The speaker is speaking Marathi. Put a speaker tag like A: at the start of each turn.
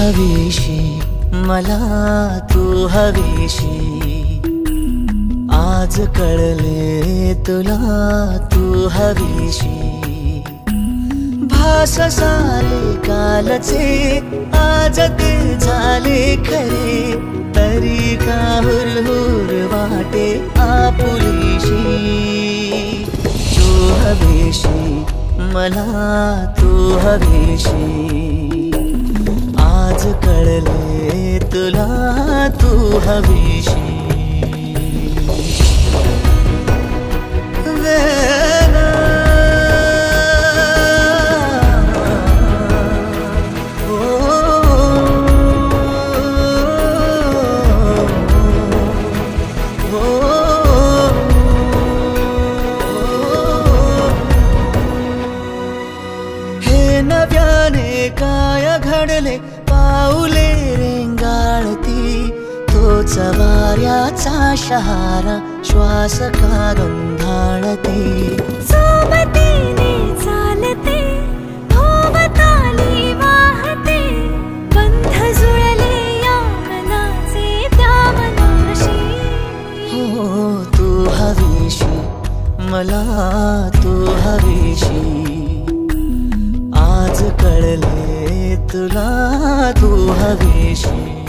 A: हवीशी मला तू हवीशी आज कळले तुला तू हवीशी भास सारे कालचे आज ते झाले खरे तरी का हुरहुर वाटे आपुलीशी तू हवीशी मला तू हवीशी आज कळले तुला तू हवीशी हे नव्याने काय घडले पाऊले रेंगाळती तोच वाऱ्याचा शहारा श्वास का गंधाळती
B: सोबतीने चालते भोवताली वाहते बंध जुळले या मनाचे त्या मनाशी
A: हो तू हवीशी मला तू हवीशी आज कळले तुला तू हवीशी